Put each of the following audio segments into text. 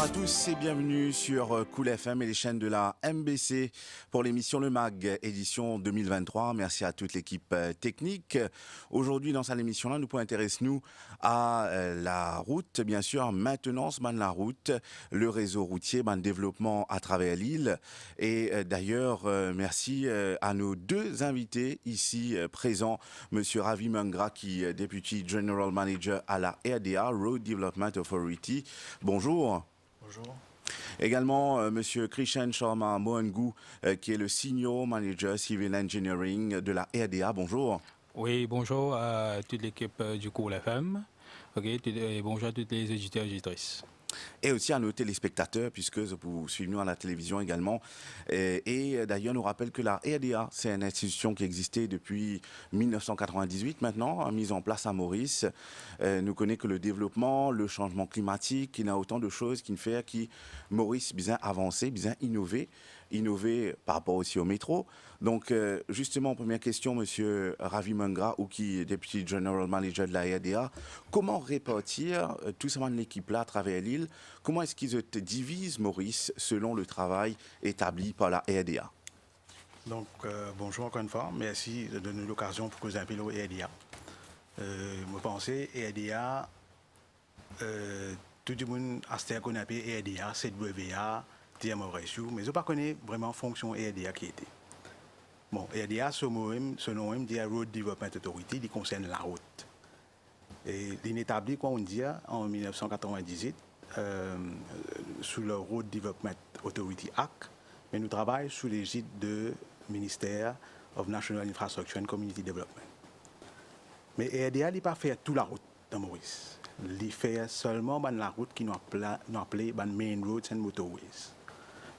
Bonjour à tous et bienvenue sur Cool FM et les chaînes de la MBC pour l'émission Le Mag, édition 2023. Merci à toute l'équipe technique. Aujourd'hui, dans cette émission-là, nous pouvons intéresser nous à la route, bien sûr, maintenance de la route, le réseau routier, le développement à travers l'île. Et d'ailleurs, merci à nos deux invités ici présents, Monsieur Ravi Mungra, qui est Deputy General Manager à la RDA, Road Development Authority. Bonjour. Bonjour. Également, Monsieur Krishan Sharma Mohangu, qui est le Senior Manager Civil Engineering de la RDA. Bonjour. Oui, bonjour à toute l'équipe du Cool FM. Et bonjour à toutes les éditeurs et éditrices. Et aussi à nos téléspectateurs, puisque vous suivez nous à la télévision également. Et d'ailleurs, nous rappelle que la RDA, c'est une institution qui existait depuis 1998 maintenant, mise en place à Maurice. Nous connaissons que le développement, le changement climatique, il y a autant de choses qui fait qui Maurice bien avancé, bien innover par rapport aussi au métro. Donc, justement, première question, Monsieur Ravi Mungra, ou qui est Deputy General Manager de la RDA, comment répartir tout ça de l'équipe-là à travers l'île? Comment est-ce qu'ils divisent, Maurice, selon le travail établi par la RDA? Donc, bonjour encore une fois. Merci de donner l'occasion pour que vous appelez au RDA. Je pense que RDA, tout le monde a ce qu'on appelle RDA, CWA, TMRSU, mais je ne connais pas vraiment la fonction RDA qui était. Bon, RDA, ce nom dit Road Development Authority, qui concerne la route. Et il est établi, quoi, on dit, en 1998, sous le Road Development Authority Act, mais nous travaillons sous l'égide du ministère of National Infrastructure and Community Development. Mais RDA n'a pas fait toute la route dans Maurice. Il fait seulement la route qui nous appelée Main Roads and Motorways.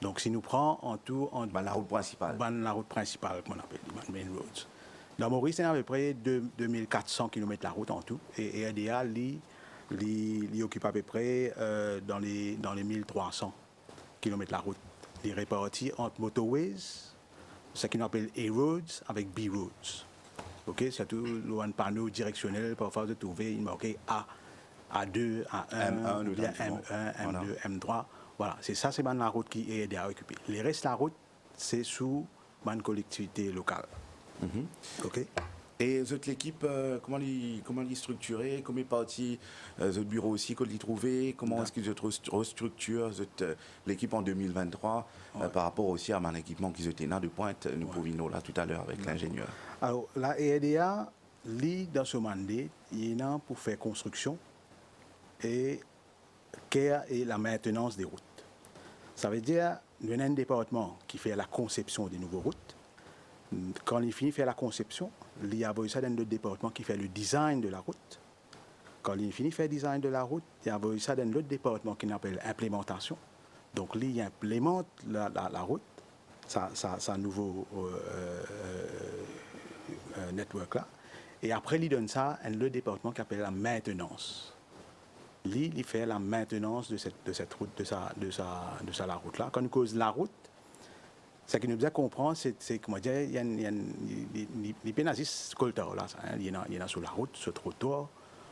Donc, si nous prenons en tout... la route principale. La route principale, qu'on appelle Main Roads. Dans Maurice, il y a à peu près 2400 km de la route en tout. Et RDA, il occupe à peu près dans les 1300 km de la route. Il est réparti entre motorways, ce qu'on appelle A-roads avec B-roads. OK, surtout un panneau directionnel, parfois de trouver une marquée A, A2, A1, M1, M2, M3. Voilà, c'est ça, c'est la route qui est RDA occupée. Le reste de la route, c'est sous une collectivité locale. OK. Et votre l'équipe, comment elle est structurée? Comment est parti votre bureau aussi, qu'on l'y trouvé? Comment est-ce qu'ils restructurent l'équipe en 2023 par rapport aussi à mon équipement qui était là de pointe? Nous pouvions là tout à l'heure avec l'ingénieur. Alors, la RDA, dans ce mandat, il est là pour faire construction et la maintenance des routes. Ça veut dire qu'il y a un département qui fait la conception des nouvelles routes. Quand il finit de faire la conception, il y a ça dans le département qui fait le design de la route. Quand il finit de faire le design de la route, il y a ça dans l'autre département qui s'appelle implémentation. Donc, il implémente la route, sa nouveau network là. Et après, il donne ça à le département qui s'appelle la maintenance. Il fait la maintenance de cette route, de la route là. Quand on cause la route, ce qui nous bien comprendre, c'est comment dire, il y a les pénalistes culturels là, il y en a sur la route, sur trottoir,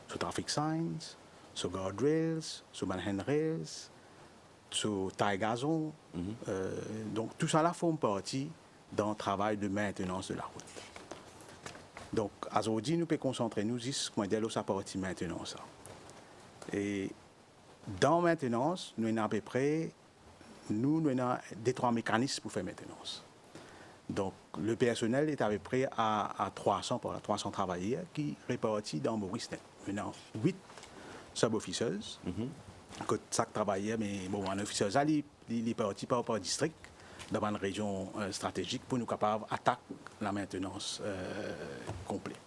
sur traffic signs, sur guardrails, sur handrails, sur taille gazon. Donc tout ça là forme partie dans le travail de maintenance de la route. Donc aujourd'hui, nous pouvons concentrer nous sur comment dire sa partie maintenance. Et dans maintenance, nous avons à peu près nous avons des trois mécanismes pour faire maintenance. Donc, le personnel est à peu près à 300 travailleurs qui répartis dans Maurice. Nous avons 8 sub-officers, que chaque travailleur, mais bon, un officier, il est parti par district dans une région stratégique pour nous capables d'attaquer la maintenance complète.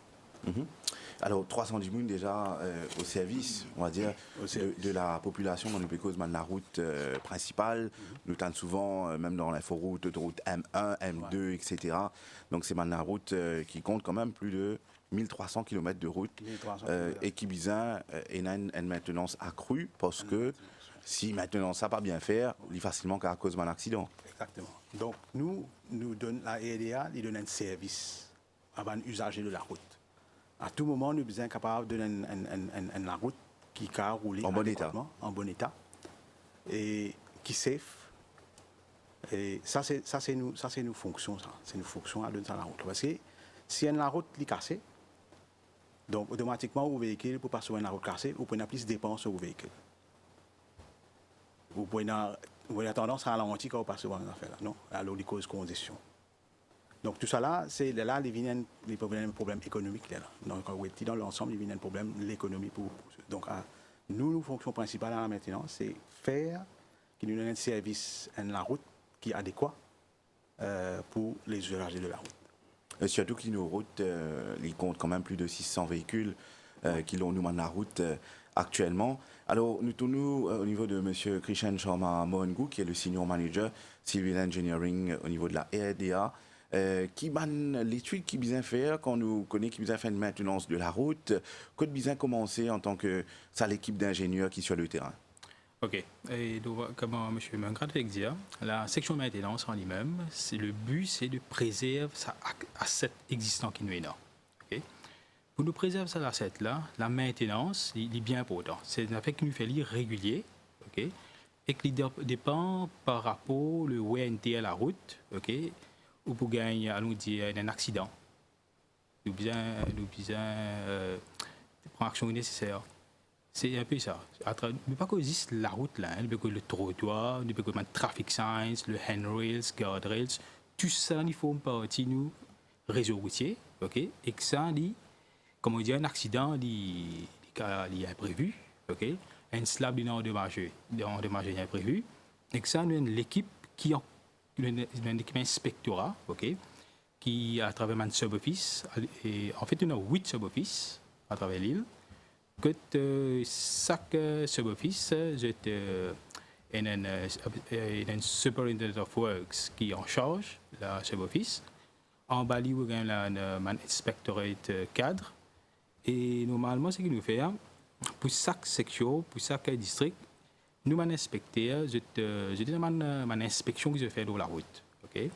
Alors, 310 000 déjà au service, on va dire, de la population dans le Pécos, la route principale. Nous tenons souvent, même dans l'inforoute, autoroute M1, M2, etc. Donc, c'est la route qui compte quand même plus de 1300 km de route et qui a une maintenance accrue parce que si maintenant ça pas bien faire, il est facilement qu'à cause d'un accident. Exactement. Donc, nous donne la RDA, il donne un service à un usager de la route. À tout moment, nous sommes capables de donner la route qui a roulé en bon état. En bon état. et qui safe. Et ça c'est nos fonctions, ça. C'est nos fonctions à donner ça la route. Parce que si la route est cassée, donc automatiquement, au véhicule, pour passer sur une route cassée, vous prenez plus de dépenses sur le véhicule. Vous avez tendance à ralentir quand vous passez sur une affaire, non? Alors, les causes congestion. Donc, tout ça là, c'est là, il y a des problèmes économiques. Là. Donc, dans l'ensemble, il y a un problème de l'économie. Donc, nous, fonctions principales à la maintenance, c'est faire qu'il nous donne un service à la route qui est adéquat pour les usagers de la route. Et surtout que nos routes, ils comptent quand même plus de 600 véhicules qui l'ont nous la route actuellement. Alors, nous tournons au niveau de M. Krishan Sharma Mohangu, qui est le senior manager civil engineering au niveau de la RDA, qui banne l'étude qui bien faire quand nous connaît qui bien fait une maintenance de la route, que bien commencer en tant que ça l'équipe d'ingénieurs qui est sur le terrain. Ok. Et donc, comme M. Mungrat fait dire, la section maintenance en lui-même, le but, c'est de préserver sa asset existant qui nous est là. Okay? Pour nous préserver cette asset-là, la maintenance est bien important. C'est un fait qui nous fait lire régulier, ok? Et qui dépend par rapport au wear and tear à la route, ok? Ou pour gagner, allons dire, un accident. Nous besoin prendre action nécessaire. C'est un peu ça. Mais pas que juste la route là, mais que le trottoir, mais que le traffic signs, le handrails, guardrails, tout ça, il faut partie nous réseau routier, ok? Et que ça, comme on dit, un accident, il est imprévu, ok? Un slab est endommagé imprévu, et que ça, nous avons l'équipe qui une équipe inspectorat, ok? Qui à travers un sub-office, et en fait, on a 8 sub-offices à travers l'île. Que chaque sub-office, il y a un superintendent of works qui est en charge de la sub-office. En Bali, il y a un inspectorate cadre. Et normalement, ce qu'il nous fait, pour chaque section, pour chaque district, nous avons inspecté, une inspection qui se fait dans la route. Okay?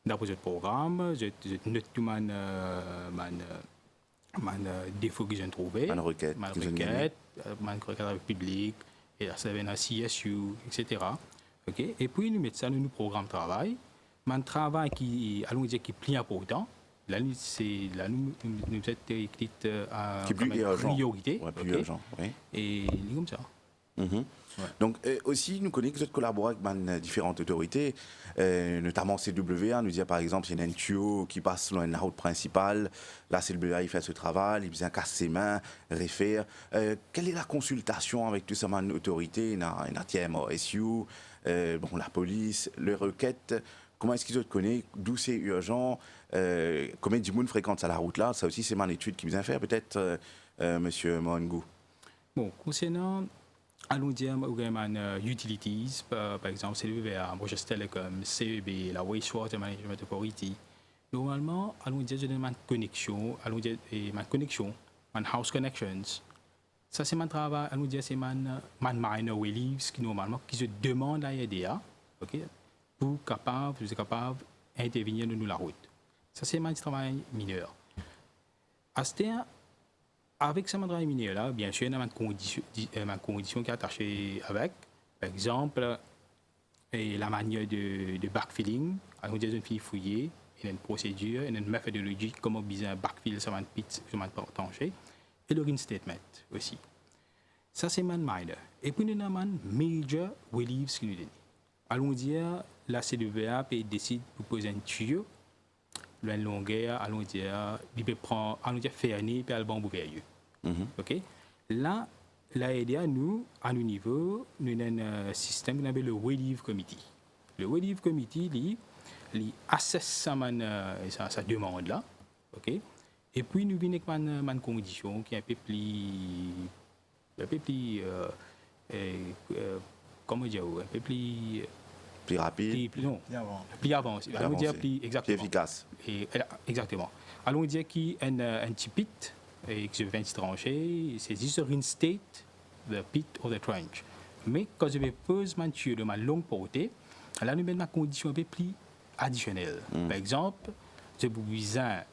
D'après ce programme, je note tout défaut qu'ils ont trouvé, Ma requête avec public, et là, ça vient à CSU, etc. Okay? Et puis, nous mettons ça dans nos programmes de travail. Un travail qui, allons dire, qui est plus important. Là, c'est là nous êtes écrit à priorité. Ouais, plus urgent, oui. Et c'est comme ça. Mm-hmm. Ouais. Donc, aussi, nous connaissons que vous collaborez avec différentes autorités, notamment CWA. Nous dit par exemple, il y a un tuyau qui passe sur la route principale. Là, CWA, il fait ce travail, il vient casser ses mains, réfère. Quelle est la consultation avec toutes ces autorités? Il y a TMRSU, la police, les requêtes. Comment est-ce qu'ils connaissent? D'où c'est urgent? Combien de monde fréquente ça la route là? Ça aussi, c'est mon étude qui vient faire, peut-être, Monsieur Mohangu. Bon, concernant. Allons dire, utilities, par exemple, CWA, British Telecom, CEB, la Wastewater Management Authority. Normalement, allons dire, je demande connexion, house connections. Ça, c'est mon travail, allons dire, c'est mon minor reliefs qui, normalement, qui se demandent à l'ADA, ok, pour être capable d'intervenir dans la route. Ça, c'est mon travail mineur. À ce temps, avec ce travail mineur là, bien sûr, il y a une condition qui est attachée avec. Par exemple, la manière de backfilling. On dit une fille fouillée, il y a une procédure, il y a une méthodologie, comment bien backfill sur un pit, sur un tranché. Et le reinstatement aussi. Ça, c'est man minor. Et puis, nous avons un major reliefs qui nous donne. Allons dire, la CWA décide de poser un tuyau. La longueur, allons dire, il peut prendre, allons dire, fermer, puis alban bouveilleux. OK? Là, l'AEDA, nous, à nos niveaux, nous avons un système qu'on appelle le Relief Committee. Le Relief Committee, il assesse sa demande là. OK? Et puis, nous venons avec une condition qui est un peu plus comment dire, un peu plus rapide, plus avancé. Allons dire plus exactement. Plus efficace. Exactement. Allons dire qu'il y a un petit pit et que je viens de trancher, c'est juste reinstate the pit or the trench. Mais quand je vais poser mon tuyau de ma longue portée, là, nous mettons ma condition un peu plus additionnelle. Par exemple, j'ai besoin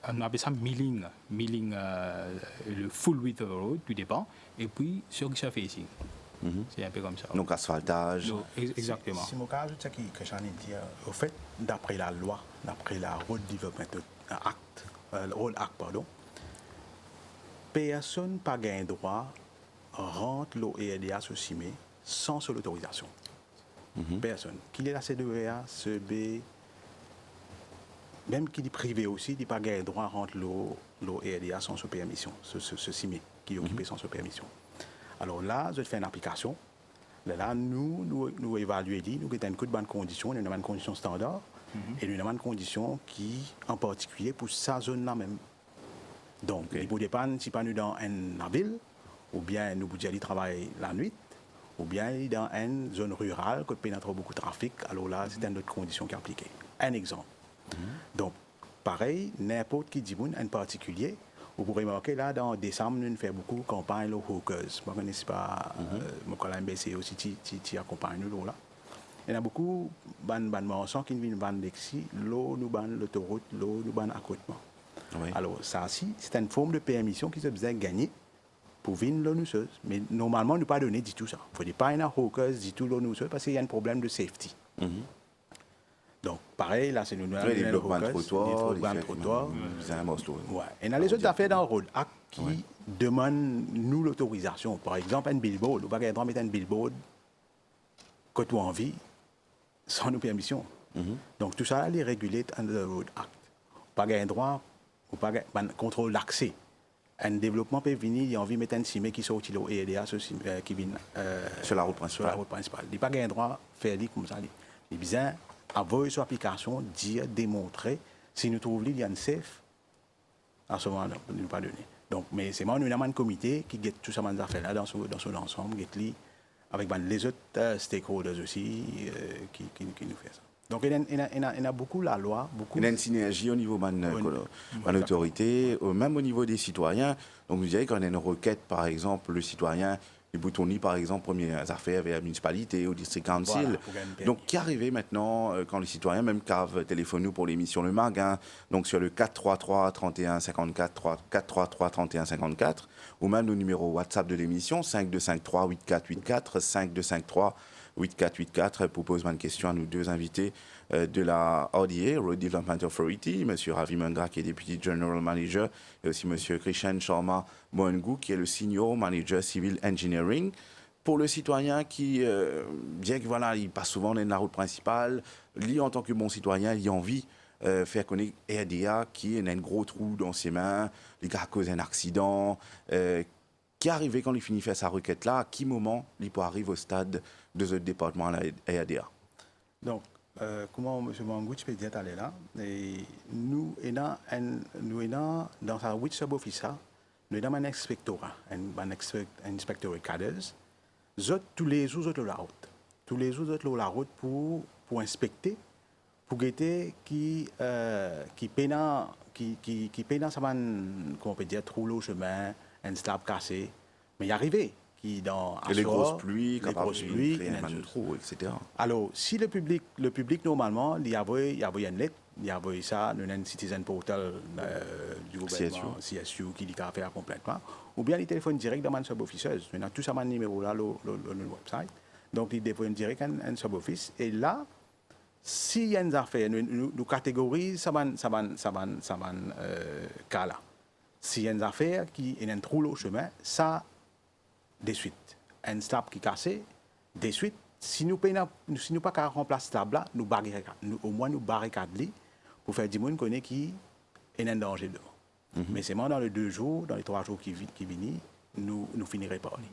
on appelle ça milling le full width of the road, tout dépend, et puis sur surface. C'est un peu comme ça. Donc asphaltage. Donc, exactement. Si mon cas, ajoute ce que j'en ai dit, au fait, d'après la loi, d'après la Road Development Act, Road Act, pardon, personne n'a pas gain droit rentre l'eau et EDA sur CIME sans son autorisation. Personne. Qu'il est la CDEA, CB, même qu'il est privé aussi, il n'a pas gain droit rentre l'eau et EDA sans sa permission, ce CIME qui est occupé sans sa permission. Alors là, je fais une application. Là, nous évaluons, nous avons une bonne condition, une bonne condition standard, et une bonne condition qui, en particulier, pour sa zone-là même. Donc, il peut dépendre si pas nous dans une ville, ou bien nous pouvons aller travailler la nuit, ou bien dans une zone rurale, qui pénètre beaucoup de trafic. Alors là, c'est une autre condition qui est appliquée. Un exemple. Donc, pareil, n'importe qui dit en particulier, vous pourrez remarquer, là, dans décembre, nous faisons beaucoup de campagnes aux hawkers. Je ne connais pas, mon collègue MBC aussi, qui accompagne nous là. Il y en a beaucoup de mentions qui viennent vendre ici, l'eau nous banne l'autoroute, l'eau nous banne accotement. Oui. Alors, ça aussi, c'est une forme de permission qui se faisait gagner pour venir l'eau nuiseuse. Mais normalement, nous ne pas donner du tout ça. Il ne faut pas y hawkers du tout l'eau nuiseuse parce qu'il y a un problème de safety. Donc, pareil, là, c'est nous les blocs de trottoir, les trottoirs. Ouais. Et dans les autres affaires dans le Road Act qui demandent nous l'autorisation. Par exemple, un billboard. Nous ne pouvons pas mettre un billboard que tu as envie sans nos permission. Donc, tout ça, est régulé dans le Road Act. Pas un droit, ou pas un contrôle d'accès. Un développement peut venir, il a envie de mettre un CIME qui sort au EDA qui vient sur la route principale. Il n'a pas un droit de faire comme ça. Il a besoin avoir sur l'application, dire, démontrer, si nous trouvons qu'il y a une safe, à ce moment-là, nous ne pas donner. Donc, mais c'est moi, nous avons un comité qui get tout ça dans affaires-là, dans son ensemble, avec les autres stakeholders aussi, qui nous fait ça. Donc, il y a beaucoup la loi. Il y a une synergie au niveau de l'autorité, même au niveau des citoyens. Donc, vous diriez qu'on a une requête, par exemple, le citoyen, les boutons par exemple, premières affaires vers la municipalité, au district council. Voilà, donc, qui arrivait maintenant, quand les citoyens, même cave téléphone nous pour l'émission Le Mag, donc sur le 433 31 54, 433 31 54, ou même le numéro WhatsApp de l'émission, 5253 8484, 5253 8484, pour poser une question à nos deux invités de la RDA, Road Development Authority, M. Ravi Mungra, qui est Deputy General Manager, et aussi M. Krishan Sharma Moengou, qui est le Senior Manager Civil Engineering. Pour le citoyen qui, bien que voilà, il passe souvent dans la route principale, lui, en tant que bon citoyen, il a envie de faire connaître RDA, qui a un gros trou dans ses mains, il a causé un accident, qui est arrivé quand il finit de faire sa requête-là, à quel moment il peut arriver au stade de ce département à la RDA? Donc, comment M. Mangou, tu peux dire aller là, et nous, dans sa 8 sub-office, nous avons un inspectorat, un inspectorat cadres, tous les jours de la route. Tous les jours de la route pour inspecter, pour guetter qui peine ça va, comment on peut dire, trou au chemin, un slab cassé, mais y arriver. Qui dans les grosses pluies, créer un trou, etc. Alors, si le public normalement, il y avait une lettre, il y avait ça, nous avons un citizen portal du gouvernement, CSU, qui dit qu'à faire complètement, ou bien les téléphones directs dans une sub-officeuse. Nous avons tout ça, un numéro là, le website. Donc, ils téléphonent direct un sub-office. Et là, s'il y a une affaire, nous catégorisons ça cas là. S'il y a une affaire qui est un trou au chemin, ça, de suite. Un slab qui est cassé, de suite. Si nous ne pas remplacer ce slab là, au moins nous barricadons pour faire du monde connaît qui est un danger devant. Mais c'est moi dans les 2 jours, dans les 3 jours qui viennent, nous finirons par lui.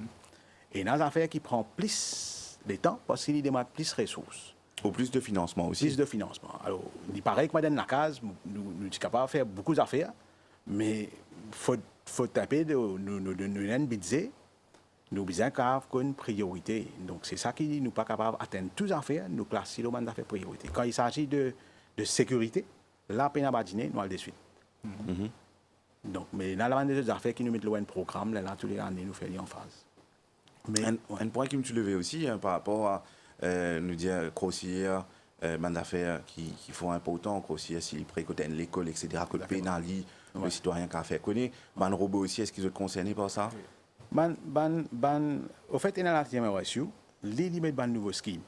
Et dans les affaires qui prend plus de temps parce qu'il demande plus de ressources. Ou plus de financement aussi. Plus de financement. Alors, il paraît que moi, dans la case, nous sommes capables de faire beaucoup d'affaires, mais il faut taper nous un budget. Nous avons une priorité. Donc, c'est ça qui nous pas capable d'atteindre toutes les affaires, nous classer le mandat d'affaires priorité. Quand il s'agit de sécurité, là, peine à badiner, nous allons de suite. Donc, mais dans la bande des affaires qui nous mettent un programme, là, tous les années, nous faisons en phase. Mais, un point qui me soulevait aussi par rapport à nous dire grossier, mandat d'affaires qui font important, grossier, s'il précotent l'école, etc., que pénalise le citoyen qui a fait connaître. Man robot aussi, est-ce qu'ils sont concernés par ça? Au fait, il y a la TMRSU, il met un nouveau scheme.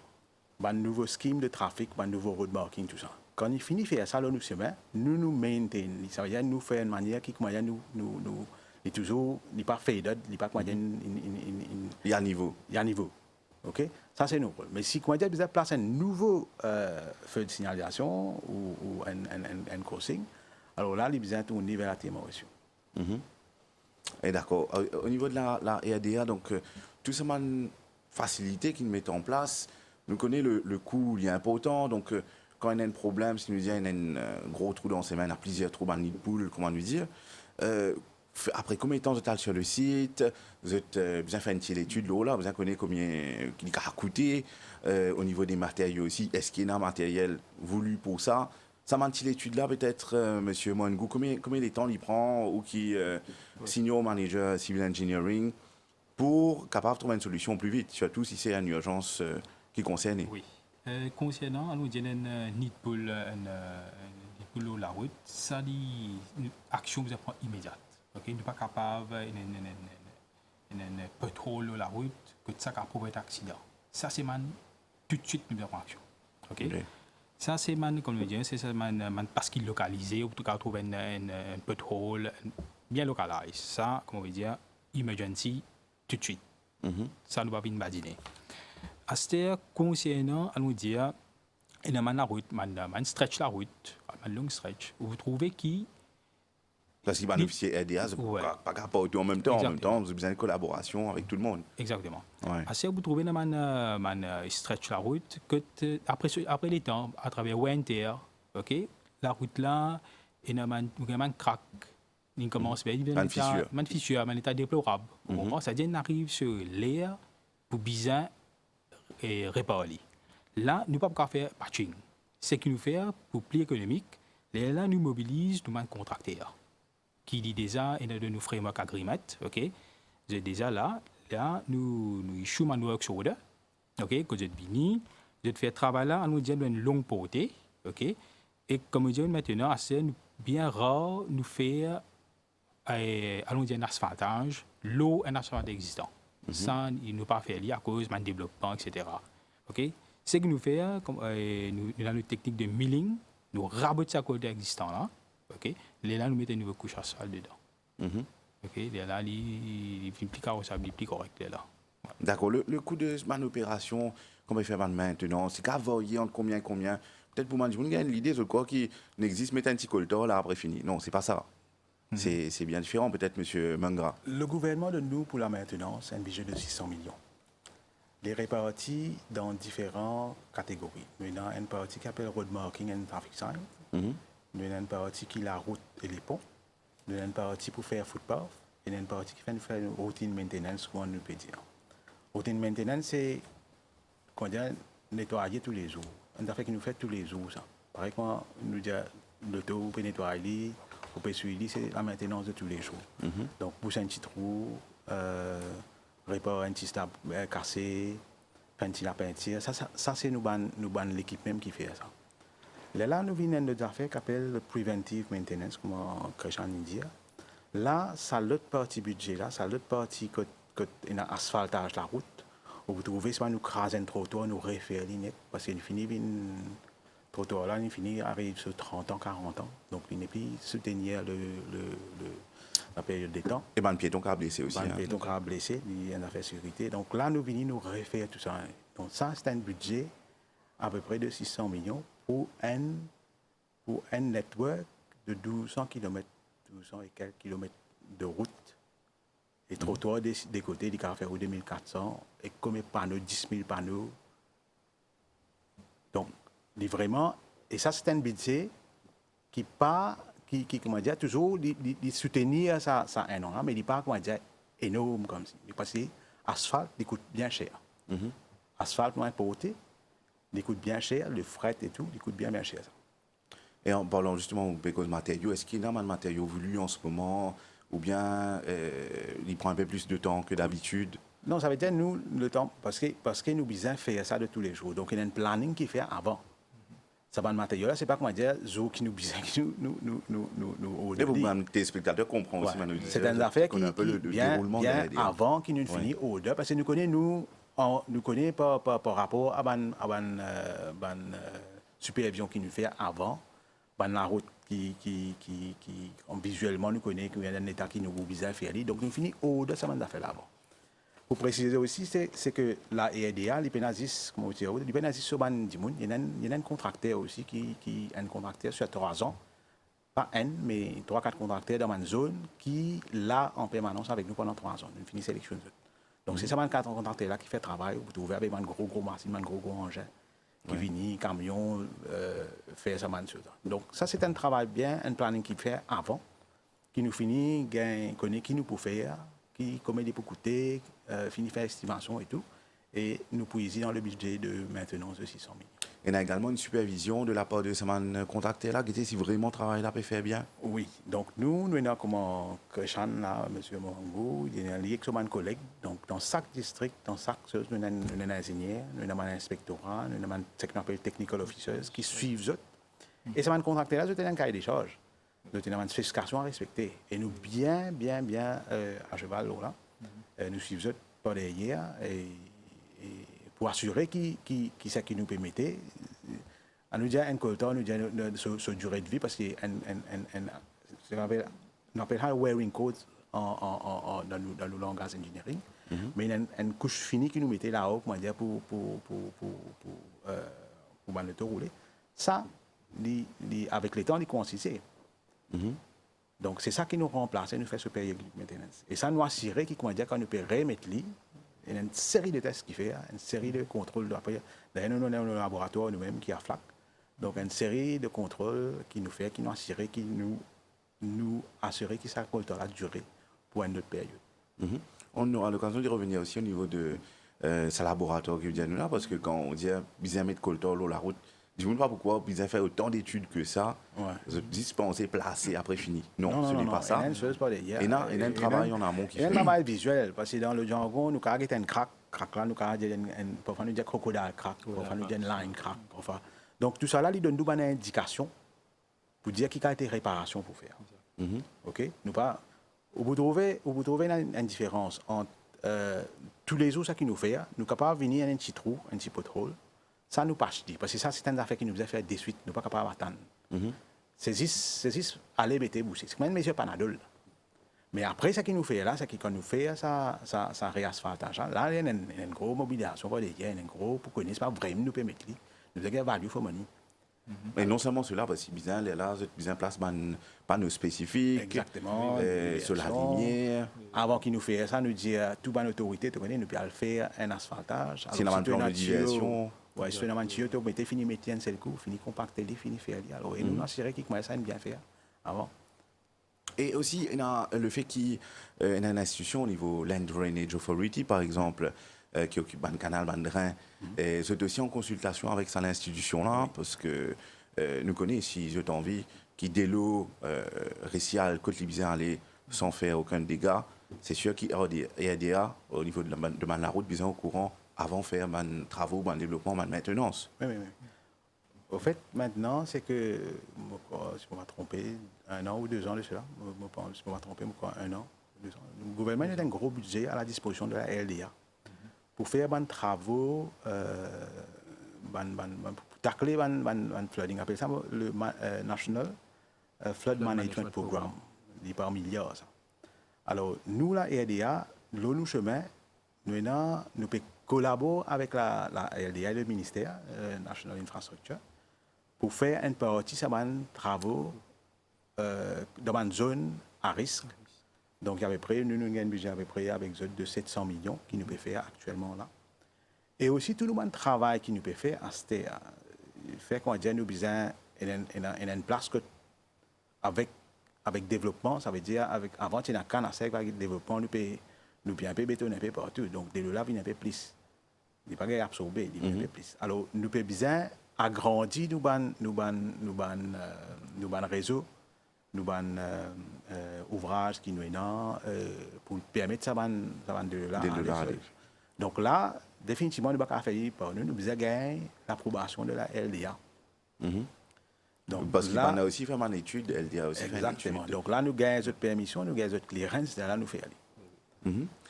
Un nouveau scheme de trafic, un nouveau road marking, tout ça. Quand il finit de faire ça, nous semaines, nous maintenons. Ça veut dire nous faire une manière qui, nous est toujours, n'est pas faded, n'est pas Il y a un niveau. il y a un niveau. OK? Ça, c'est nous. Mais si vous avez place un nouveau feu de signalisation ou un crossing, alors là, il besoin de tourner vers la TMRSU. Et d'accord. Au niveau de la RDA, donc, tout ça, une facilité qu'ils mettent en place, nous connaissons le coût, il est important. Donc, quand il y a un problème, si nous disons qu'il y a un gros trou dans ses mains, il y a plusieurs trous dans le nid de poule, comment nous dire, après combien de temps vous êtes sur le site, vous avez besoin de faire une petite étude, là, vous avez connaître combien il a coûté, au niveau des matériaux aussi, est-ce qu'il y a un matériel voulu pour ça? Ça m'a une petite étude là, peut-être, Monsieur Moingou, combien de temps il prend, ou qui senior manager civil engineering, pour capable de trouver une solution plus vite, surtout si c'est une urgence qui concerne. Oui. Concernant, nous disons nid pour la route, ça dit action vous prend immédiate. OK, nous pas capable un pétrole la route que ça a prouvé un accident. Ça c'est man tout de suite nous avons action. OK. Ça c'est man comme nous disons, c'est ça man parce qu'il localisé ou tout cas trouver un pétrole bien localisé. Ça comme on veut dire emergency tout de suite. Ça nous va pas imaginer. À ce concernant, on nous dit, il y a la route, man stretch la route, man long stretch. Vous trouvez qui parce qu'il va officier RDA, pas capable en même temps, vous avez besoin de collaboration avec tout le monde. Exactement. Ouais. À ce vous trouvez man stretch la route que après les temps à travers Winter, OK, la route là, il y a un crack. Il commence à man fissure, man état déplorable. Ça dit arrive sur l'air pour bien et réparer. Là, nous ne pouvons pas faire patching. Ce que nous faisons pour plus économique, là, nous mobilisons nous contracteurs qui dit déjà et de nous framework agreement, OK? J'ai déjà là, nous issue un work order, OK? Que j'ai fini, j'ai fait travail là, nous disons une longue portée, OK? Et comme je dis maintenant, assez bien rare, nous faire allons dire un asphaltage, l'eau un asphaltage existant. Ça, il ne pas faire à cause du développement, etc. OK? Ce que nous faisons, nous avons une technique de milling, nous rabotons ça côté existant là. OK? Là, nous mettons une nouvelle couche asphalte dedans. OK? Là, il est plus carrossable, plus correct. Là. Ouais. D'accord. Le coût de cette opération, comment il fait maintenant? C'est qu'à varier entre combien? Peut-être pour moi, je me l'idée de quoi qui n'existe, mettre un petit coltor là après fini. Non, c'est pas ça. C'est bien différent, peut-être, M. Mangra. Le gouvernement de nous, pour la maintenance, a un budget de 600 millions. Les répartis dans différentes catégories. Nous avons une partie qui s'appelle road marking and traffic sign. Nous avons une partie qui est la route et les ponts. Nous avons une partie pour faire footpath. Et nous avons une partie qui fait une routine maintenance, comme on peut dire. Routine maintenance, c'est qu'on dit nettoyer tous les jours. On a fait que nous faisons tous les jours. Ça. Par exemple, nous disons l'auto, on peut nettoyer. Au PSUID, c'est la maintenance de tous les jours. Donc, pousser un petit trou, réparer un petit stable cassé, faire un petit lapin tir. Ça c'est nous l'équipe même qui fait ça. Là, nous venons de affaires qui s'appelle le preventive maintenance, comme Christian dit. Là, ça l'autre partie budget, là, ça l'autre partie que il y a asphaltage la route. Où vous trouvez, soit nous craser un trottoir, nous refaire ligne, parce qu'il finit trottoir là, il finit arrive sur 30 ans, 40 ans. Donc, il n'est plus soutenir la période des temps. Et le piéton qui a blessé aussi. Le piéton qui a blessé, il y a une affaire de sécurité. Donc là, nous venons nous refaire tout ça. Donc ça, c'est un budget à peu près de 600 millions pour un network de 1200 km, 1200 et quelques kilomètres de route. Et trottoirs des côtés, il y a faire 2400 et comme panneaux, 10 000 panneaux. Donc, vraiment, et ça c'est un budget qui comment dire, toujours soutenir ça un an, mais il n'est pas comment dire, énorme comme ça. Parce que l'asphalte, il coûte bien cher. Asphalte moins porté, il coûte bien cher, le fret et tout, il coûte bien cher. Ça. Et en parlant justement de matériaux, est-ce qu'il y a un matériau voulu en ce moment, ou bien il prend un peu plus de temps que d'habitude? Non, ça veut dire nous, le temps, parce que nous besoin faire ça de tous les jours. Donc, il y a un planning qui fait avant. Ça va matériel là, c'est pas comment dire, zo qui nous bizarre, qui nous Et vous, même téléspectateurs, comprennent aussi, Manu, c'est une affaire qui un peu le bien déroulement de la RDA. avant qui nous finit au deux, parce que nous connaissons nous connaît par rapport à supervision qui nous fait avant, la route visuellement nous connaît qu'il y a un état qui nous bizarre faire, donc nous finit au deux, ça m'a fait là avant. Pour préciser aussi, c'est que la RDA, les pénalistes, comment dire, les pénalistes sur Bandimoun, il y a un contracteur aussi qui un contracteur sur 3 ans, pas un, mais 3-4 contracteurs dans une zone qui là en permanence avec nous pendant 3 ans. Nous finissons sélection. Donc c'est ça, 4 contracteurs là qui fait travail, vous trouvez avec un gros machine, un gros engin, qui vient, camion, faire ça, chose. Donc ça, c'est un travail bien, un planning qui fait avant, qui nous finit, connaît qui nous peut faire, qui combien il peut coûter, finit faire estimation et tout, et nous puisons dans le budget de maintenance de 600 000. Et il y a également une supervision de la part de ce contracteur là, qui était si vraiment le travail là peut faire bien. Oui, donc nous avons comme Krishan là, M. Morango, il y a un lié avec son collègue, donc dans chaque district, dans chaque chose, nous avons un ingénieur, nous avons un inspectorat, nous avons un technical officers qui suivent eux. Et ce contracteur là, nous avons un cahier des charges. Nous avons une spécification à respecter. Et nous bien à cheval là. Nous suivons par derrière et pour assurer qui c'est qui nous permettait. On nous dit un collecteur, nous dit sur durée de vie parce qu'on appelle ça wearing code dans le langage engineering. Mais il y a une couche finie qui nous mettait là-haut pour le temps rouler. Ça, avec le temps, il consiste. Donc, c'est ça qui nous remplace et nous fait ce période de maintenance. Et ça nous assure qu'on nous peut remettre lui. Il y a une série de tests qui fait, une série de contrôles. D'ailleurs, nous avons un laboratoire nous-mêmes qui a FLAC. Donc, une série de contrôles qui nous fait, qui nous assure, qui nous assure que ça a duré pour une autre période. On aura l'occasion d'y revenir aussi au niveau de ce laboratoire qui vient nous là, parce que quand on dit bien mettre coltor sur la route, je ne sais pas pourquoi ils ont fait autant d'études que ça. Dispenser, placer, après fini. Non, ce n'est pas ça. Il y a un travail en amont qui fait. Il y a un travail visuel, parce que dans le jargon, nous avons un crack là, nous avons parfois nous disons crocodile crack, parfois nous disons line crack. Donc tout ça là, il donne nous une indication pour dire qu'il y a été réparation pour faire. Ok? Nous pas. Vous trouvez une différence entre tous les autres qui nous fait, nous sommes capables de venir à un petit trou, un petit pothole. Ça nous passe dit, parce que ça, c'est une affaire qui nous a fait des suites, nous ne sommes pas capables d'attendre. C'est aller bêter boucher. C'est comme un monsieur Panadol. Mais après, ce qu'il nous fait là, c'est que quand nous fait ça réasphaltage, là, il y a une grosse mobilisation, il y a une grosse, pour connaître, pas vraiment nous permettre, nous avons value for money. Mais non seulement cela, parce que bien là, bien place panneaux spécifiques. Exactement. Sur la lumière. Avant qu'il nous fait ça, nous dit toute bonne autorité, tu connais, nous pouvons faire un asphaltage. C'est un plan de diversion. Oui, si on a tu mettez fini mettre un seul coup, fini compacter, fini faire. Alors, et nous assurer qu'il commence à bien faire avant. Et aussi, il y a le fait qu'il y a une institution au niveau Land Drainage Authority, par exemple, qui occupe un canal, un drain. Et c'est aussi en consultation avec cette institution-là, parce que nous connaissons, si j'ai envie, qui dès l'eau réciale, côte libysien aller sans faire aucun dégât, c'est sûr qu'il y a des RDA au niveau de la route, bien au courant, avant de faire des travaux, des développements, de maintenance. Oui. Au fait, maintenant, c'est que, si je ne me trompe, 1 an ou 2 ans de cela, si je ne me trompe, 1 an, 2 ans, le gouvernement a un gros budget à la disposition de la LDA pour faire des travaux, pour tacler le flooding. On appelle ça le National Flood Management Program, il par milliards. Alors, nous, la RDA, nous chemin, nous pouvons collaborer avec la LDA et le ministère National Infrastructure pour faire une partie de travaux dans une zone à risque. Donc, nous avons un budget à peu près avec de 700 millions qui nous peut faire actuellement là. Et aussi, tout le travail qui nous peut faire, c'est faire qu'on dit nous besoin une place que avec développement, ça veut dire avant il y a un avec développement, nous pouvons un peu bétonner un peu partout. Donc, de là, il y a un peu plus. Il n'est pas absorbé, il y a un peu plus. Alors, nous pouvons besoin agrandir nos réseaux, nos ouvrages qui nous sont pour permettre ça de là. Donc là, définitivement, nous ne pouvons pas faire par nous. Nous devons gagner l'approbation de la LDA Donc, Parce qu'il là, en a aussi fait une étude, LDA aussi fait une exactement. étude. Donc là, nous gagnons notre permission, nous gagnons notre clearance, là, nous faisons aller.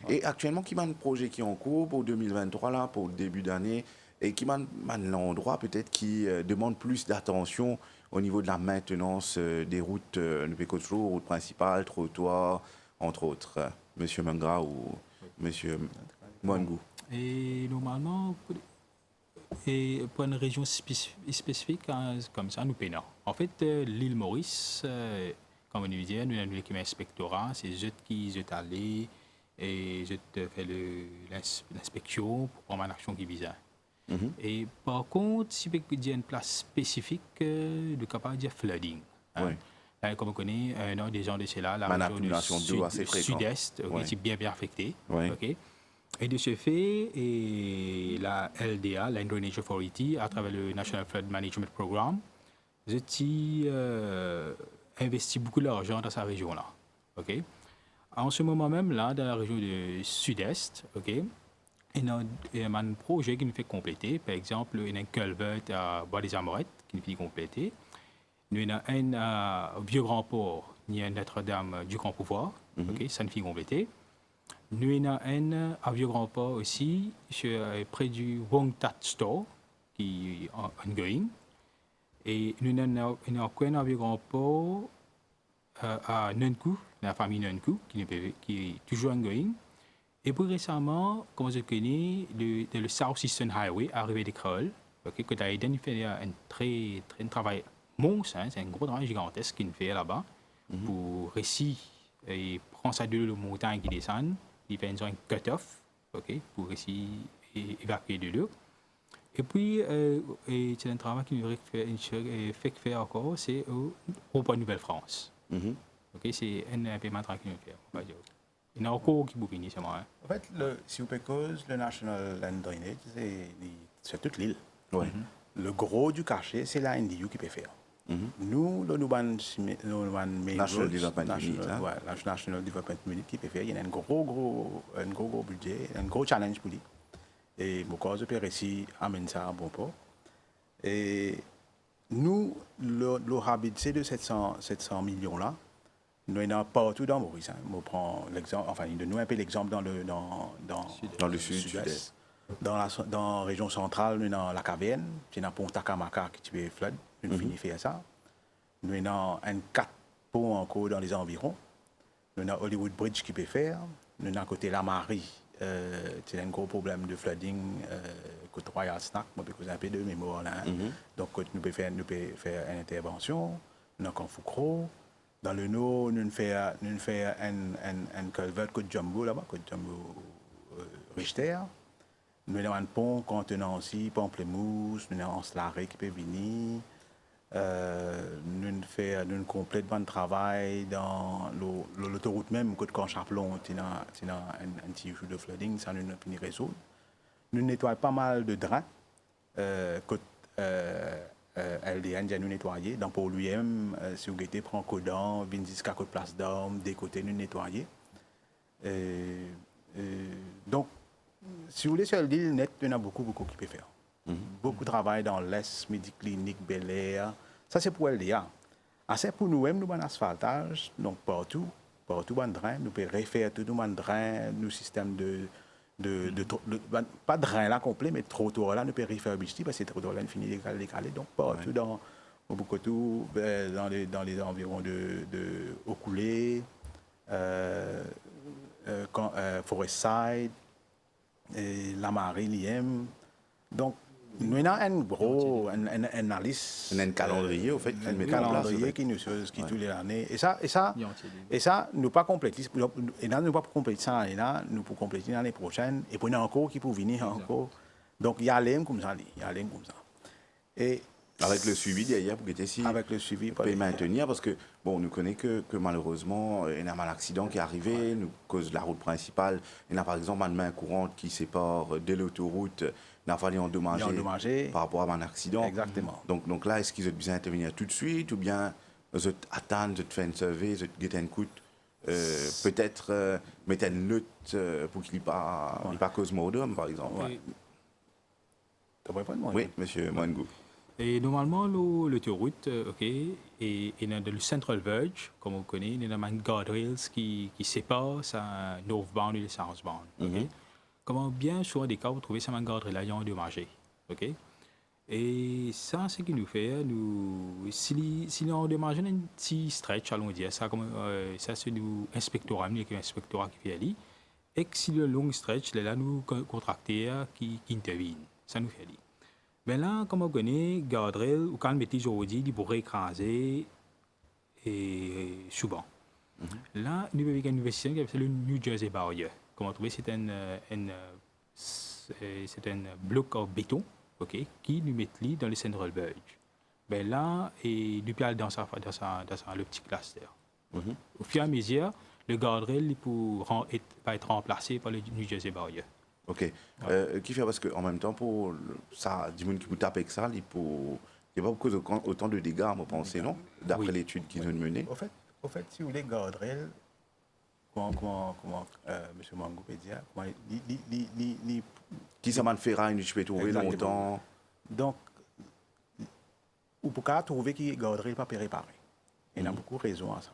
Et actuellement, qui m'a un projet qui est en cours pour 2023, là, pour le début d'année, et qui m'a un endroit peut-être qui demande plus d'attention au niveau de la maintenance des routes, routes principales, trottoirs, entre autres. Monsieur Mengra ou Monsieur Mwangou. Et normalement, pour une région spécifique hein, comme ça, nous peinons. En fait, l'île Maurice, comme on dit, nous avons l'équipe inspectorat, c'est eux qui sont allés et je te fais l'inspection pour prendre une action qui vise. Et par contre, si vous dire une place spécifique, de capable de dire flooding. Hein. Oui. Là, comme on connaît, des gens de cela, la Manipulation d'eau assez fréquente. sud-est, Oui. qui est bien affecté. Oui. ok. Et de ce fait, et la LDA, Land Drainage Authority, à travers le National Flood Management Program, j'ai investi beaucoup d'argent dans cette région-là. ok. En ce moment même, là, dans la région du sud-est, il y a un projet qui nous fait compléter. Par exemple, il y a un culvert à Bois des Amorettes qui nous fait compléter. Nous avons un à Vieux Grand Port, il y a Notre-Dame du Grand Pouvoir, ça nous fait compléter. Nous avons un à Vieux Grand Port aussi, près du Wong Tat Store, qui est ongoing. Et nous avons un à Vieux Grand Port à Nunku, la famille Nunku, qui est toujours ongoing. Et plus récemment, comme je connais, le South Eastern Highway, arrivé des Crolles, que tu as identifié un travail monstre, hein, c'est un gros travail gigantesque qu'il fait là-bas, pour réussir et prendre ça de l'eau montagne qui descend, il fait un cut-off, pour réussir et évacuer de l'eau. Et puis, c'est un travail qui nous fait faire encore, c'est au Port Nouvelle-France. C'est un paiement tranquille qui nous fait. Il y en a encore qui vous finissent, moi. En fait, si vous cause, le National Land Drainage, c'est toute l'île. Oui. Le gros du cachet, c'est la NDU qui peut faire. Nous, le National Development Unit, hein. Ouais, la National Development Unit qui peut faire. Il y a un gros budget, un gros challenge pour lui. Et beaucoup de PRC amènent ça à bon port. Et nous, le habité de 700 millions-là, nous sommes partout dans Maurice. Hein. On prend l'exemple, enfin, nous un peu l'exemple dans le sud-est. Dans la région centrale, nous avons la caverne, nous avons pont Takamaka qui tue flood, nous finissons faire ça. Nous avons un 4 ponts encore dans les environs. Nous avons Hollywood Bridge qui peut faire. Nous avons à côté la Marie, c'est un gros problème de flooding, côté Royal Snack, moi je un peu de mémoire là. Donc nous pouvons faire une intervention. Nous avons Foucro. Dans le nord, nous faisons un culvert côte Jumbo là-bas, côte Jumbo Richter. Nous avons un pont contenant aussi Pamplemousse, nous avons un Slaré qui peut venir. Nous faisons complètement de travail dans l'autoroute même, côte Camp-Chaplon, il y a un petit issue de flooding, ça nous a fini résoudre. Nous nettoyons pas mal de drains, côte LDN, nous nettoyer. Donc pour lui-même, si vous guettez, prend Codan, vient jusqu'à côte Place d'Orme, des côtés, nous nettoyer. Donc, si vous voulez sur l'île net, il y en a beaucoup qui peuvent faire. Beaucoup de travail dans l'Est, Midi Clinique, Bel Air. Ça, c'est pour LDA. C'est pour nous-mêmes, nous avons un asphaltage, donc partout, dans le drain, nous pouvons refaire tout le drain, nos systèmes pas de drain là complet, mais de trottoir là, nous pouvons refaire parce que ces trottoirs là, nous finissent décalés. Donc, partout dans Obukotou, dans les environs de Okoulé, Forestside, la Marie, l'IM. Donc, nous avons une analyse. Un calendrier, au fait, Un calendrier qui nous suit tous les années. Et ça, nous pas compléter. Et là, nous pas compléter ça l'année là, nous pour compléter l'année prochaine. Et puis, il y en a encore qui pour venir encore. Donc, il y a l'aime comme ça. Et avec le suivi derrière, pour que si avec le suivi, peut maintenir, parce que bon, nous connaissons que malheureusement, il y a un accident qui est arrivé, nous cause de la route principale. Il y a par exemple une main courante qui sépare de l'autoroute. Il a fallu endommager par rapport à un accident. Exactement. Donc là, est-ce qu'ils ont besoin d'intervenir tout de suite ou bien ils attendent, ils font un survey, ils get un coup, peut-être mettre une lutte pour qu'il n'y ait pas cause mort d'homme, par exemple. Ouais. Oui, monsieur Mwangou. Et normalement, l'autoroute, OK, et dans le Central Verge, comme on connaît, il y a un guardrails qui sépare sa northbound et le southbound. OK? Comment bien souvent des cas, vous trouvez ça un guardrail ayant endommagé. OK? Et ça, c'est ce qui nous fait, si on endommage un petit stretch, allons dire, ça, ça c'est nous inspectorat, nous, inspectorat qui fait aller. Et que si le long stretch, là, nous contracteurs qui interviennent. Ça nous fait aller. Mais là, comme on connaît, guardrail, ou quand on met les aujourd'hui, il pourrait écraser et souvent. Là, nous avons une investissement qui s'appelle le New Jersey Barrier. Comme on trouve, c'est un bloc en béton, OK, qui nous met dans le Central Verge. Ben là, et nous peut aller dans le petit cluster. Au fur et à mesure, le guardrail va être remplacé par le New Jersey Barrier. OK. Qui fait parce qu'en même temps, pour ça, du monde qui vous tape avec ça, il n'y a pas beaucoup autant de dégâts, à me penser, non? D'après l'étude qu'ils ont menée. Au fait, si vous voulez, guardrail, comment M. Mangou peut dire, Qui ça m'a fait rail, je peux trouver longtemps. Donc, ou pour qu'à trouver qui guardrail pas réparé. Il y a beaucoup de raisons à ça.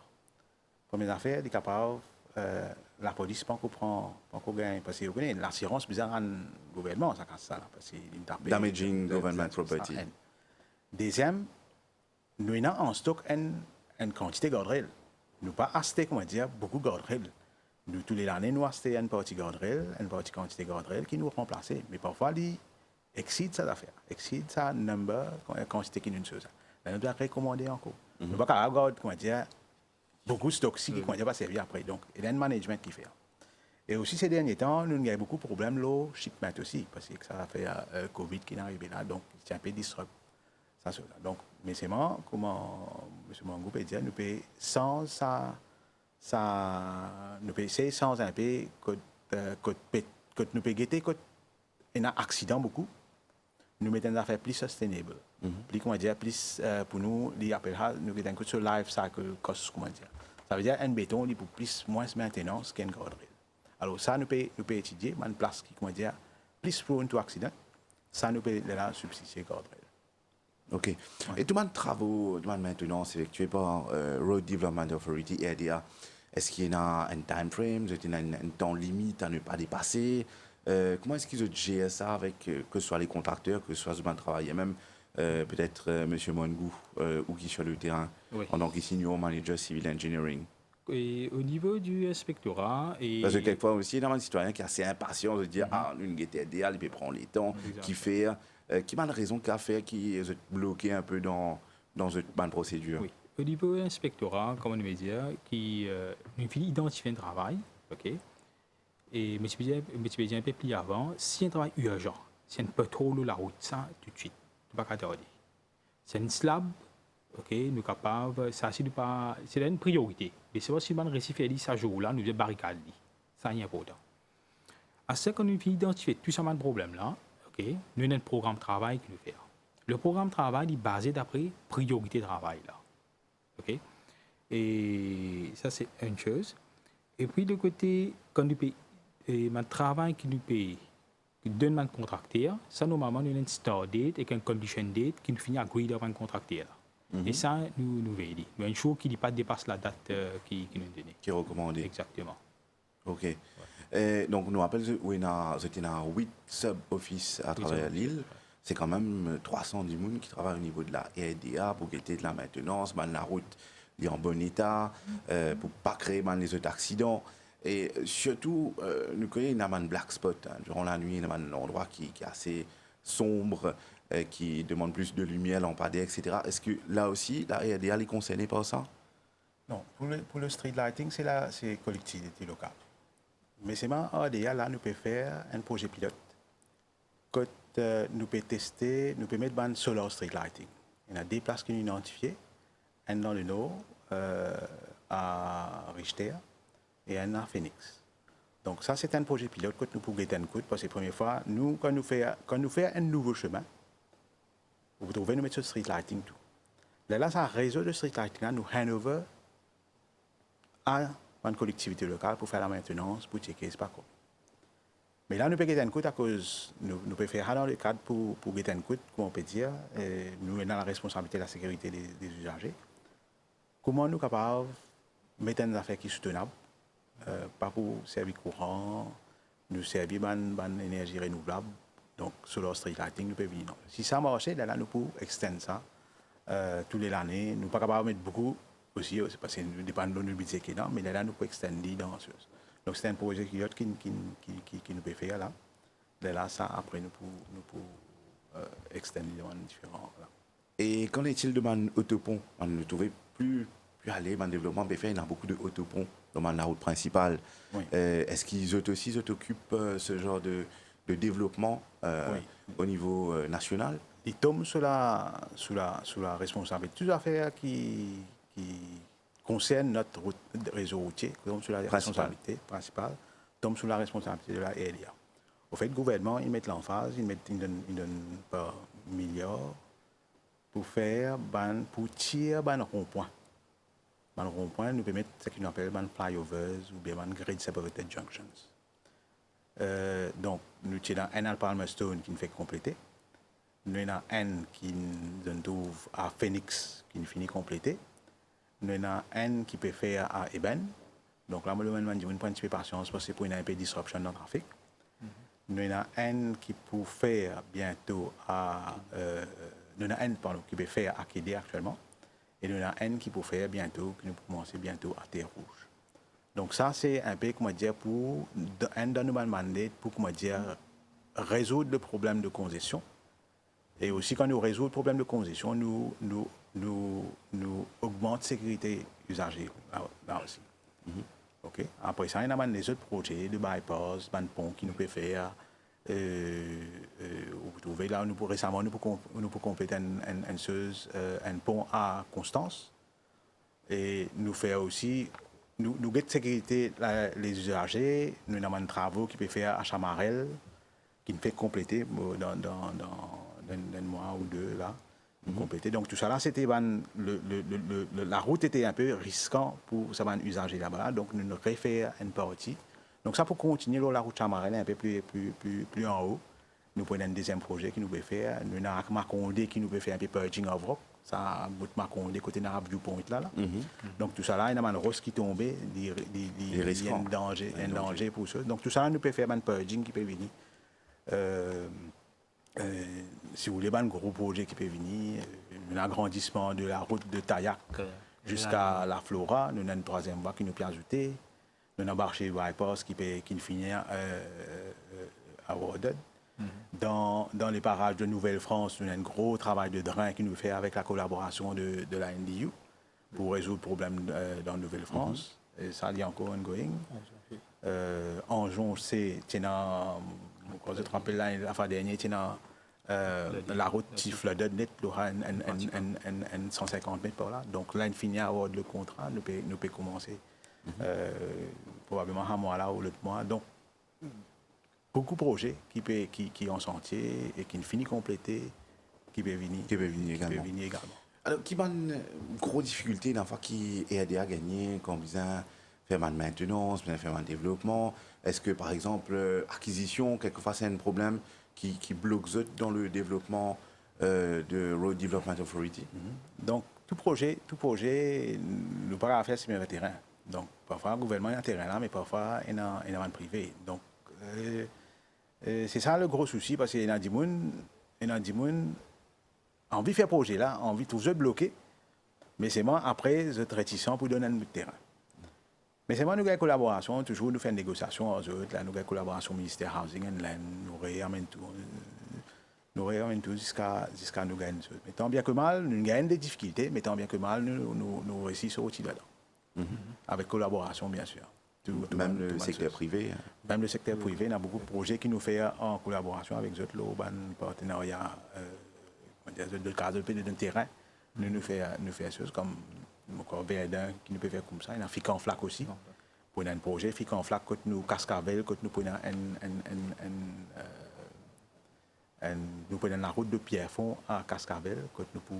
Première affaire, il est capable, la police pas qu'on gagne, parce que vous connaissez, l'assurance bizarre en gouvernement, ça casse ça, parce qu'il Damaging government property. Deuxième, nous avons en stock une quantité de guardrail. Nous pas acheté, comment dire, beaucoup de guardrail. Nous, tous les années, nous achetons une partie guardrail, une partie quantité de guardrail qui nous remplace. Mais parfois, il exceed ça d'affaire, exceed ça number, quantité qui nous chose. Nous devons recommander encore. Nous pas qu'à regarder, comment dire, beaucoup de stocks qui ne pas servir après. Donc, il y a un management qui fait. Et aussi, ces derniers temps, nous avons beaucoup de problèmes, le shipment aussi, parce que ça a fait Covid qui est arrivé là, donc c'est un peu disrupt. Donc, mais c'est moi, comment M. Mangou peut dire, nous payons sans ça, nous payons sans un peu, que nous payons guetter, que il y a un accident beaucoup, nous mettons des affaires plus sustainable. Plus, comment dire, plus pour nous, nous mettons un coup sur life cycle cost, comment dire. Ça veut dire un béton, il pour plus, moins maintenance qu'un guardrail. Alors ça, nous pouvons étudier, une place qui, comment dire, plus prone to accident, ça nous peut là substituer guardrail. OK. Ouais. Et tout le travaux de maintenance effectués par Road Development Authority, RDA, est-ce qu'il y a un time frame, est-ce qu'il y a un temps limite à ne pas dépasser? Comment est-ce qu'ils ont géré ça avec que ce soit les contracteurs, que ce soit le travail, et même peut-être M. Mangou ou qui sur le terrain, en tant que senior manager civil engineering? Et au niveau du inspectorat... Parce que quelquefois aussi, il y a un citoyen qui est assez impatient de dire ah, une RDA, il peut prendre les temps, qui fait... qui m'a raison qu'a fait qui est bloqué un peu dans une bonne procédure. Oui. Au niveau de l'inspectorat, comme on veut dire, qui nous fait identifier un travail, OK? Et je me dis un peu plus avant, si un travail urgent, si un pothole la route, ça, tout de suite, tu ne peux pas tarder. C'est une slab, OK? Nous capables, ça, c'est une priorité. Mais c'est pas si on réussit à faire ça jour-là, nous devons barricade. Ça, c'est important. À ce qu'on nous fait identifier tout ce problème-là, okay. Nous avons un programme de travail qui nous fait. Le programme de travail est basé d'après priorité de travail. Là. Okay. Et ça, c'est une chose. Et puis, de côté, quand nous payons, le travail qui nous paye, qui donne un contracteur, ça, normalement, nous avons une start date et une condition date qui nous finit à agreed avec un contracteur. Et ça, nous veillons. Nous avons une chose qui ne dépasse la date qui nous donne. Qui est recommandée. Exactement. OK. Donc, nous rappelons que c'était dans 8 sub-offices à travers l'île. C'est quand même 310 personnes qui travaillent au niveau de la RDA pour guetter de la maintenance, la route est en bon état, pour ne pas créer les autres accidents. Et surtout, nous connaissons un black spot. Durant la nuit, il y a un endroit qui est assez sombre, qui demande plus de lumière, lampadaire, etc. Est-ce que là aussi, la RDA est concernée par ça? Non, pour le street lighting, c'est collectivité locale. Mais c'est ma RDA, là, nous pouvons faire un projet pilote. Quand nous pouvons tester, nous pouvons mettre un solar street lighting. Il y a des places qui sont identifiées, un dans le nord, à Richter, et un à Phoenix. Donc ça, c'est un projet pilote que nous pouvons guetter un coup, parce que la première fois, nous, quand nous faisons un nouveau chemin, vous trouvez nous mettre ce street lighting tout. Là, c'est un réseau de street lighting, là, nous handover à une collectivité locale pour faire la maintenance, pour checker, c'est pas quoi. Mais là, nous pouvons Gaëtan Coute à cause, nous pouvons faire ça dans le cadre pour Gaëtan Coute, comment on peut dire, nous avons la responsabilité de la sécurité des usagers. Comment nous sommes capables de mettre des affaires qui sont soutenables, pas pour servir courant, nous servir une énergie renouvelable, donc solar street lighting, nous pouvons venir. Si ça marche, là, nous pouvons extendre ça tous les années. Nous ne sommes pas capables de mettre beaucoup aussi, parce que nous dépendons de notre budget qui est là, mais là, nous pouvons extendre dans ce. Donc, c'est un projet qui nous peut faire là. Là, ça, après, nous pouvons extendre dans différents. Là. Et qu'en est-il de mon autopont? On ne trouvait plus aller dans le développement BFR, il y a beaucoup de autoponts dans la route principale. Oui. Est-ce qu'ils aussi occupent ce genre de développement au niveau national? Ils tombent sous la responsabilité. Toutes les affaires qui concernent notre réseau routier, tombent sous la responsabilité principale, tombent sous la responsabilité de la RDA. Au fait, le gouvernement, ils mettent l'emphase, ils donnent par milliards pour tirer un rond-point. Dans le rond-point, nous pouvons mettre ce qu'on appelle des flyovers ou bien des grade separated junctions. Donc, nous avons un à Palmerston qui nous fait compléter. Nous avons un qui nous trouve à Phoenix qui nous finit compléter. Nous avons un qui peut faire à Eben. Donc là, nous avons une petite patience parce que pour une un peu de disruption dans le trafic. Nous avons un qui peut faire bientôt à. Nous avons un qui peut faire à Kédé actuellement. Et nous avons un qui peut faire bientôt, qui nous peut commencer bientôt à Terre Rouge. Donc ça, c'est un peu, comment dire, pour un de nos mandats pour, comment dire, résoudre le problème de congestion. Et aussi, quand nous résoudons le problème de congestion, nous augmentons la sécurité usager là aussi. Okay? Après ça, il y a des autres projets de bypass, de pont qui nous peut faire. Vous trouvez là, récemment, nous pouvons compléter un pont à Constance. Et nous faire aussi, nous avons sécurité les usagers, nous avons des travaux qui peuvent faire à Chamarel, qui nous fait compléter dans un mois ou deux là. Compléter. Donc tout ça là, c'était la route était un peu risquant pour ça usager là-bas. Donc nous refaire une partie. Donc ça pour continuer la route Chamarel un peu plus en haut. Nous prenons un deuxième projet qui nous peut faire. Nous avons Macondé qui nous peut faire un peu purging of rock. Ça bout Macondé côté de Viewpoint là. Donc tout ça là, il y a un rose qui tombait, il y a un danger pour ça. Donc tout ça là, nous peut faire un purging qui peut venir. Si vous voulez, un gros projet qui peut venir, un agrandissement de la route de Tayac jusqu'à la Flora, nous avons une troisième voie qui nous peut ajouter, nous avons un marché bypass qui finit à Warden. Dans les parages de Nouvelle-France, nous avons un gros travail de drain qui nous fait avec la collaboration de la NDU pour résoudre le problème dans Nouvelle-France. Et ça, il y a encore ongoing. Anjon, c'est quand je te rappelle la fois dernière, la route qui flooded net, il y aura 150 mètres par là. Donc là, il finit à avoir le contrat, nous pouvons commencer probablement un mois là ou l'autre mois. Donc, beaucoup de projets qui ont sentier et qui finissent compléter, qui peuvent venir également. Alors, qui a une grosse difficulté dans le qui est aidé à gagner, comme besoin faire de maintenance, faire de développement? Est-ce que, par exemple, acquisition, quelquefois, c'est un problème qui bloque dans le développement de Road Development Authority? Donc, tout projet, nous pas faire sur le terrain. Donc, parfois, le gouvernement a un terrain là, mais parfois, il y a un privé. Donc, c'est ça le gros souci, parce qu'il y a des gens envie de faire projet là, envie de tout bloquer, mais c'est moi, après, je suis réticent pour donner un bout de terrain. Mais c'est moi, nous avons une collaboration, toujours nous faisons une négociation aux autres, là, nous avons une collaboration ministère Housing and Land, nous réamènons tout jusqu'à nous gagner. Mais tant bien que mal, nous gagnons des difficultés, mais tant bien que mal, nous réussissons au-dessus là-dedans. Avec collaboration, bien sûr. Même le secteur privé. Même le secteur privé, il y a beaucoup de projets qui nous font en collaboration avec d'autres partenariats de cadre de terrain. Nous faisons des choses comme encore Verdun qui nous peut faire comme ça. Il y a Fic en Flac aussi. Pour un projet, Fic en Flac, quand nous Cascavel, quand nous prenons la route de Pierrefonds à Cascavel, quand nous pour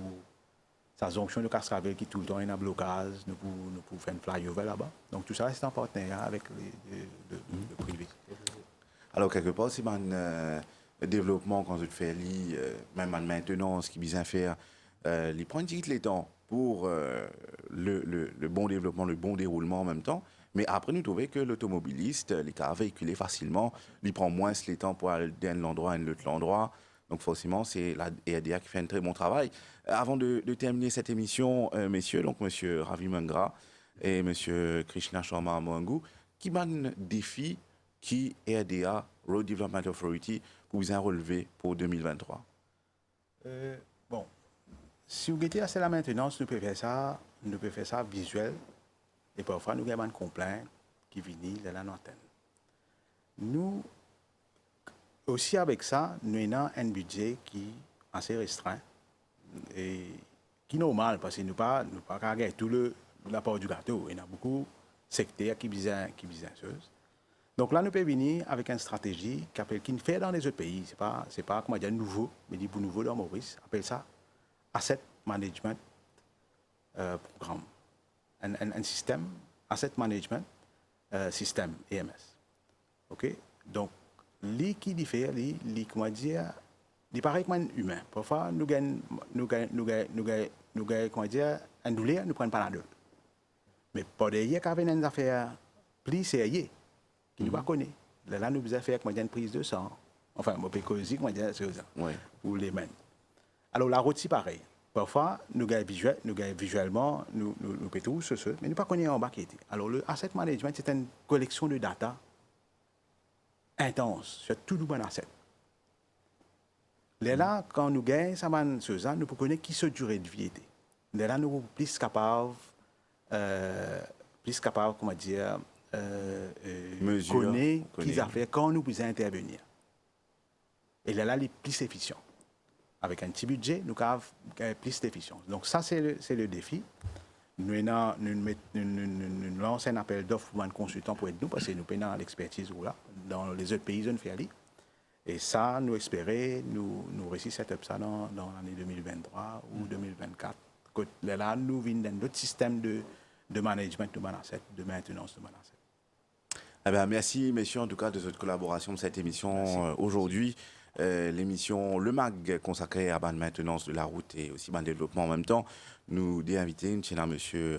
sa jonction de Cascavel qui tout le temps est en blocage, nous pouvons faire un flyover là-bas. Donc tout ça, c'est en partenariat avec le privé. Alors, quelque part, c'est un développement quand tu fais même en maintenance, qui vient faire, les prendre les temps pour le bon développement, le bon déroulement en même temps. Mais après, nous trouvons que l'automobiliste, les cas véhiculés facilement, il prend moins les temps pour aller d'un endroit à un autre endroit. Donc, forcément, c'est la EADA qui fait un très bon travail. Avant de terminer cette émission, messieurs, donc monsieur Ravi Mangra et monsieur Krishna Sharma Mohangu, qui m'a un défi qui EADA, Road Development Authority, pour vous en relever pour 2023? Bon, si vous mettez assez la maintenance, nous pouvons faire ça visuel. Et parfois, nous avons un complaint qui vient de la antenne. Nous, aussi avec ça, nous avons un budget qui est assez restreint et qui est normal parce que nous ne pouvons pas regarder tout la part du gâteau. Il y a beaucoup de secteurs qui visent choses. Donc là, nous pouvons venir avec une stratégie qui fait dans les autres pays. Ce n'est pas comment dire, nouveau, mais dit pour nouveau dans Maurice. On appelle ça Asset Management Programme. Un système, Asset Management System, EMS. OK? Donc, ce qui diffère, comment dire, il paraît comme un humain. Parfois, nous gagnons, comment dire, un douleur, nous prenons pas la deux. Mais pour des y a une affaire plus sérieuse, qui nous pas connaît. Là, nous avons fait une prise de sang. Enfin, on peut causer, comment dire, pour les mains. Alors, la route, c'est pareil. Parfois, nous gagnons visuellement, nous pétons ce, mais nous ne connaissons pas en bas qui était. Alors, le asset management, c'est une collection de data intense sur tout le bon asset. Là, quand nous gagnons ça, nous pouvons connaître qui se durée de vie était. Là, nous sommes plus capables, comment dire, connaître qui a fait quand nous pouvons intervenir. Et là, il est plus efficient. Avec un petit budget, nous avons plus d'efficience. Donc ça, c'est le défi. Nous lançons un appel d'offres pour un consultant pour être nous, parce que nous avons l'expertise dans les autres pays, nous faisons. Et ça, nous espérons, nous réussissons à faire ça dans l'année 2023 ou 2024. Là, nous venons d'un autre système de management de Manasset, de maintenance de Manasset. Eh bien, merci, messieurs, en tout cas, de votre collaboration de cette émission aujourd'hui. L'émission Le Mag consacrée à la maintenance de la route et aussi le développement en même temps. Nous avons invité M.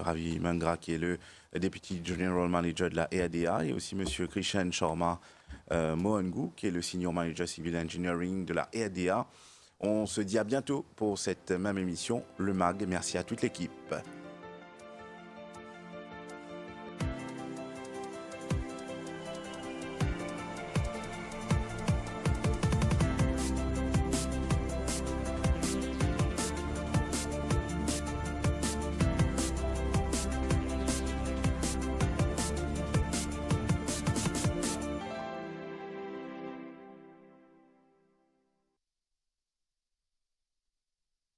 Ravi Mangra, qui est le Deputy General Manager de la EADA, et aussi M. Krishan Sharma Mohangu, qui est le Senior Manager Civil Engineering de la EADA. On se dit à bientôt pour cette même émission, Le Mag. Merci à toute l'équipe.